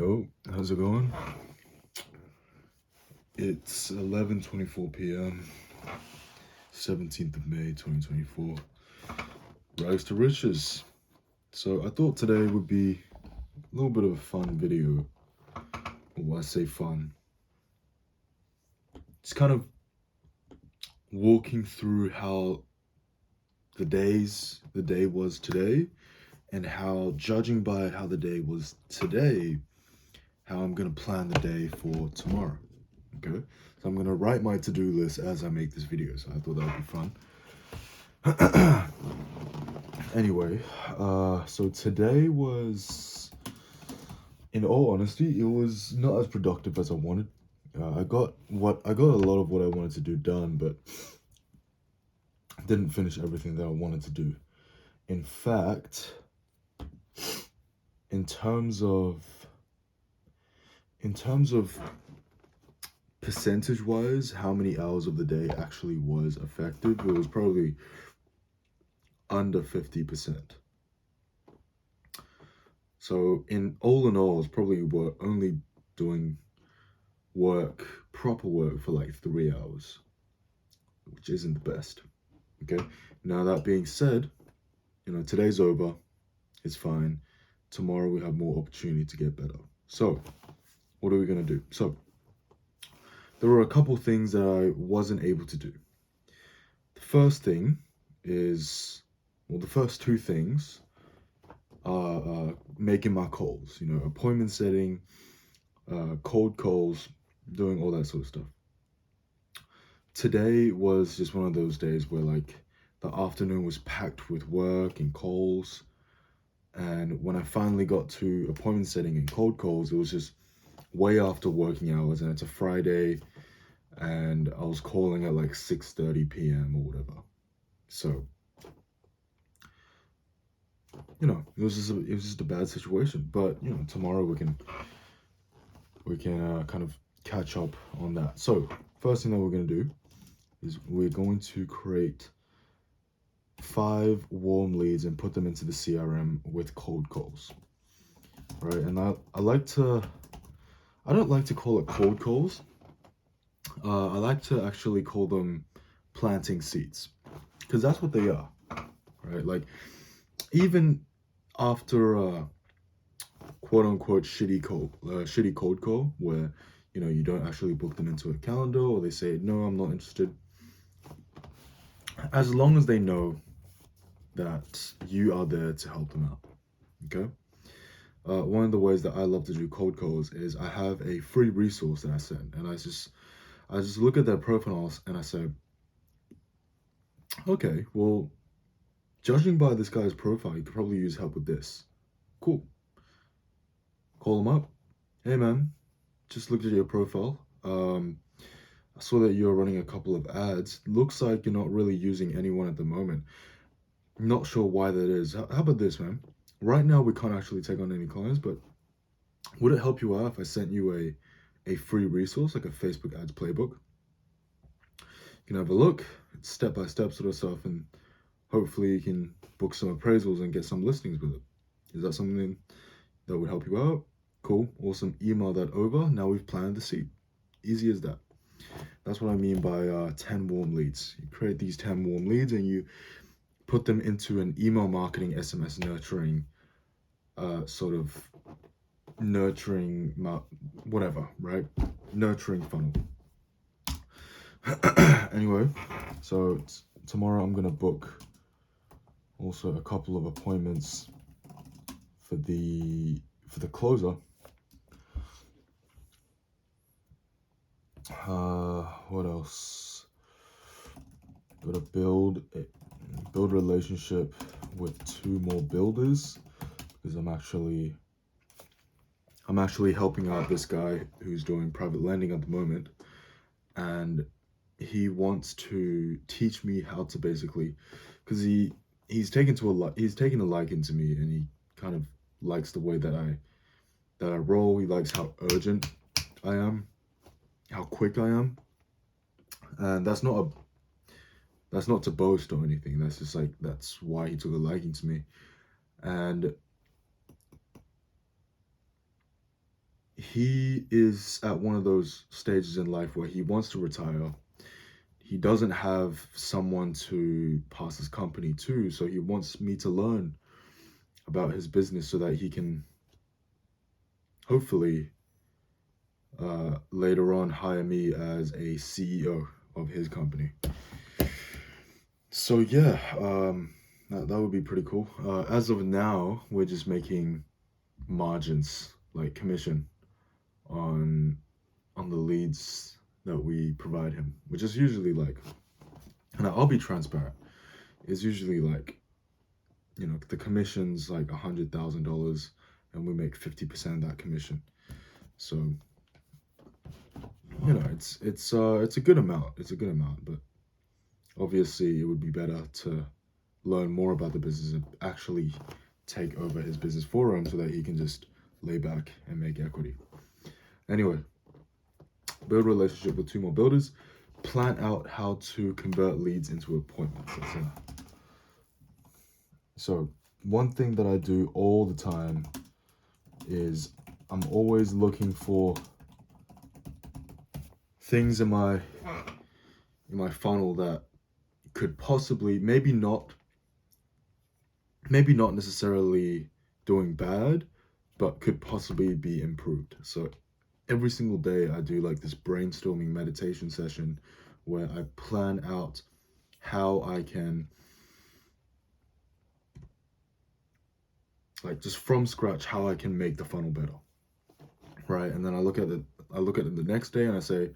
Yo, how's it going? It's 11:24 p.m., 17th of May, 2024. Rags2Riches. So I thought today would be a little bit of a fun video. Well, I say fun. It's kind of walking through how the day was today, and how, judging by how the day was today, how I'm gonna plan the day for tomorrow. Okay, so I'm gonna write my to-do list as I make this video. So I thought that would be fun. Anyway, so today was, in all honesty, it was not as productive as I wanted. I got a lot of what I wanted to do done, but didn't finish everything that I wanted to do. In fact, in terms of percentage-wise, how many hours of the day actually was effective, it was probably under 50%. So in all, I was probably only doing proper work for like 3 hours, which isn't the best. Okay, now that being said, today's over, it's fine. Tomorrow we have more opportunity to get better. So what are we gonna do? So there were a couple things that I wasn't able to do. The first thing is, well, the first two things are making my calls, appointment setting, cold calls, doing all that sort of stuff. Today was just one of those days where like the afternoon was packed with work and calls. And when I finally got to appointment setting and cold calls, it was just way after working hours, and it's a Friday, and I was calling at like 6:30 p.m. or whatever. So, it was just a bad situation. But tomorrow we can kind of catch up on that. So first thing that we're gonna do is we're going to create 5 warm leads and put them into the CRM with cold calls, right? And I don't like to call it cold calls. I like to actually call them planting seeds, because that's what they are, right? Like, even after a quote unquote shitty cold call where you don't actually book them into a calendar, or they say no, I'm not interested, as long as they know that you are there to help them out. Okay. One of the ways that I love to do cold calls is I have a free resource that I send, and I just look at their profiles and I say, okay, well, judging by this guy's profile, you could probably use help with this. Cool. Call them up. Hey man, just looked at your profile. I saw that you're running a couple of ads. Looks like you're not really using anyone at the moment. Not sure why that is. How about this, man? Right now we can't actually take on any clients, but would it help you out if I sent you a free resource, like a Facebook ads playbook? You can have a look, it's step-by-step sort of stuff, and hopefully you can book some appraisals and get some listings with it. Is that something that would help you out? Cool, awesome. Email that over. Now we've planted the seed. Easy as that. That's what I mean by 10 warm leads. You create these 10 warm leads and you put them into an email marketing SMS nurturing sort of nurturing whatever, right? Nurturing funnel. Anyway, so tomorrow I'm gonna book also a couple of appointments for the closer. What else? Gotta build relationship with 2 more builders, because I'm actually helping out this guy who's doing private lending at the moment, and he wants to teach me how to basically, because he's taken a liking to me, and he kind of likes the way that I roll. He likes how urgent I am, how quick I am, and that's not to boast or anything. That's just like, that's why he took a liking to me. And he is at one of those stages in life where he wants to retire. He doesn't have someone to pass his company to, so he wants me to learn about his business so that he can hopefully later on hire me as a CEO of his company. So yeah, that would be pretty cool. As of now, we're just making margins, like commission, on the leads that we provide him, which is usually like, and I'll be transparent, is usually like, the commission's like $100,000, and we make 50% of that commission. So it's a good amount. It's a good amount, but obviously it would be better to learn more about the business and actually take over his business for him so that he can just lay back and make equity. Anyway, build a relationship with 2 more builders. Plan out how to convert leads into appointments. So one thing that I do all the time is I'm always looking for things in my funnel that could possibly, maybe not necessarily doing bad, but could possibly be improved. So every single day I do like this brainstorming meditation session where I plan out how I can, like, just from scratch, how I can make the funnel better, right? And then I look at it the next day and I say,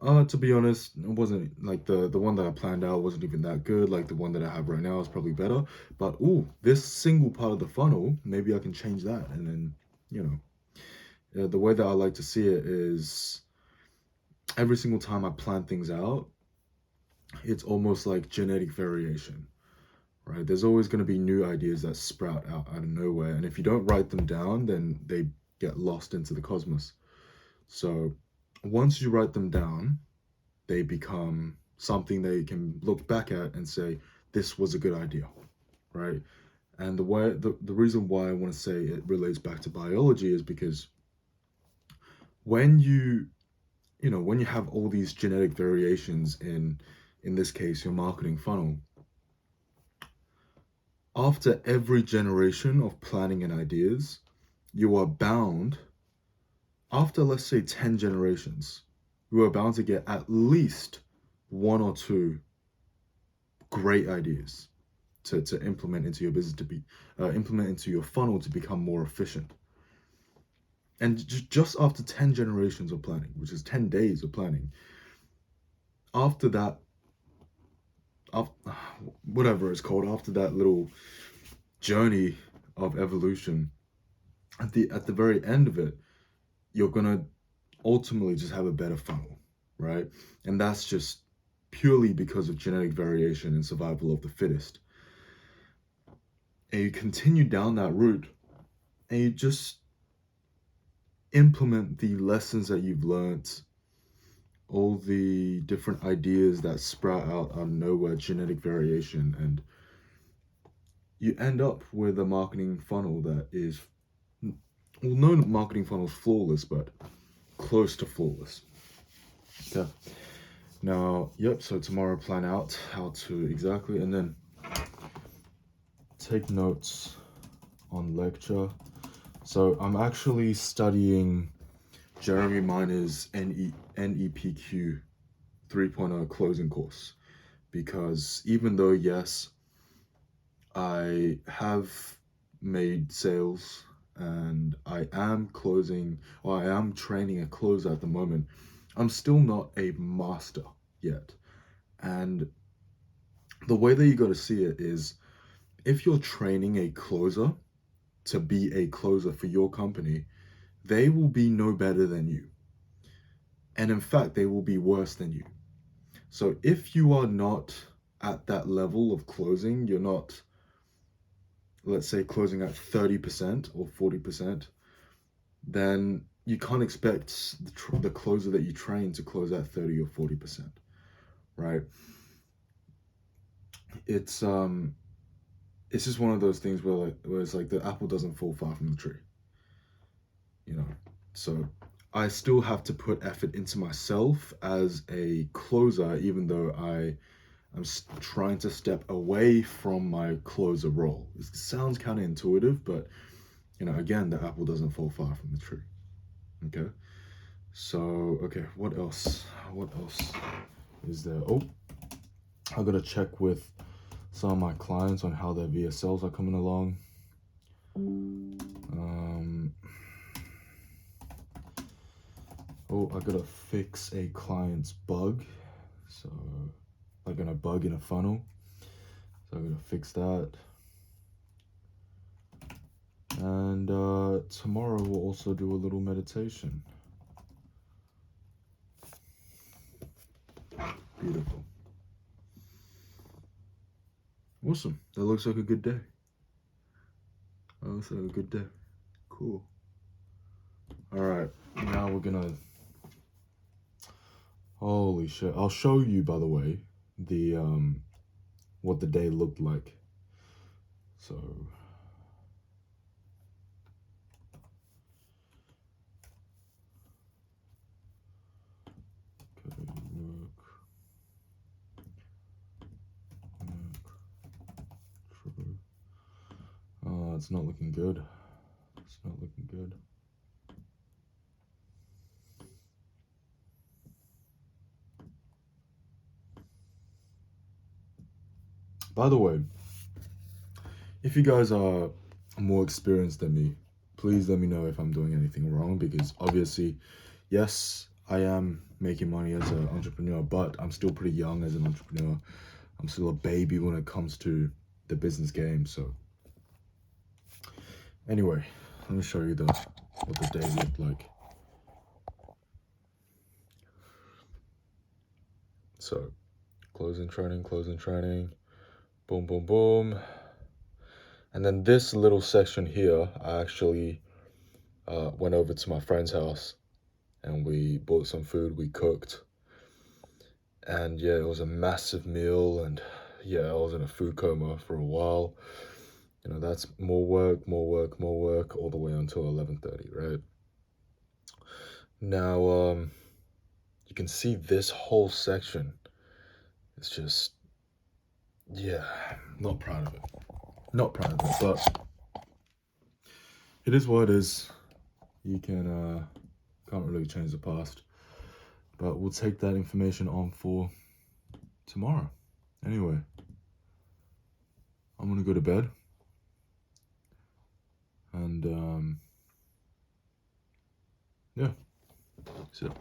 to be honest, it wasn't like the one that I planned out wasn't even that good. Like the one that I have right now is probably better. But this single part of the funnel, maybe I can change that. And then, the way that I like to see it is every single time I plan things out, it's almost like genetic variation, right? There's always going to be new ideas that sprout out of nowhere. And if you don't write them down, then they get lost into the cosmos. So once you write them down, they become something that you can look back at and say, this was a good idea, right? And the reason why I want to say it relates back to biology is because when you have all these genetic variations in this case, your marketing funnel, after every generation of planning and ideas, you are bound, after let's say 10 generations, you are bound to get at least 1 or 2 great ideas to implement into your business, to be implement into your funnel to become more efficient. And just after 10 generations of planning, which is 10 days of planning, after that, whatever it's called, after that little journey of evolution, at the very end of it, you're gonna ultimately just have a better funnel, right? And that's just purely because of genetic variation and survival of the fittest. And you continue down that route, and you just implement the lessons that you've learned, all the different ideas that sprout out of nowhere, genetic variation, and you end up with a marketing funnel that is, well, no marketing funnel is flawless, but close to flawless. Okay. Now, so tomorrow plan out how to exactly, and then take notes on lecture. So I'm actually studying Jeremy Miner's NEPQ 3.0 closing course, because even though, yes, I have made sales and I am closing, or I am training a closer at the moment, I'm still not a master yet. And the way that you got to see it is, if you're training a closer to be a closer for your company, they will be no better than you. And in fact, they will be worse than you. So if you are not at that level of closing, you're not, let's say, closing at 30% or 40%, then you can't expect the closer that you train to close at 30 or 40%, right? It's just one of those things where it's like the apple doesn't fall far from the tree. So I still have to put effort into myself as a closer, even though I'm trying to step away from my closer role. It sounds counterintuitive, but again, the apple doesn't fall far from the tree. Okay. So, okay, what else? What else is there? Oh, I gotta check with some of my clients on how their VSLs are coming along. Oh, I gotta fix a client's bug. So, like in a bug in a funnel. So I'm gonna fix that. And tomorrow we'll also do a little meditation. Beautiful. Awesome. That looks like a good day. That looks like a good day. Cool. All right. Now we're gonna. Holy shit! I'll show you, by the way, the what the day looked like. So. Okay, work. True. Oh, it's not looking good. It's not looking good. By the way, if you guys are more experienced than me, please let me know if I'm doing anything wrong, because obviously, yes, I am making money as an entrepreneur, but I'm still pretty young as an entrepreneur. I'm still a baby when it comes to the business game. So anyway, let me show you what the day looked like. So closing training, boom, boom, boom. And then this little section here, I actually went over to my friend's house and we bought some food, we cooked. And yeah, it was a massive meal, and yeah, I was in a food coma for a while. That's more work, all the way until 11:30, right? Now, you can see this whole section. It's just, yeah, not proud of it. Not proud of it, but it is what it is. You can't really change the past. But we'll take that information on for tomorrow. Anyway, I'm gonna go to bed. And yeah, so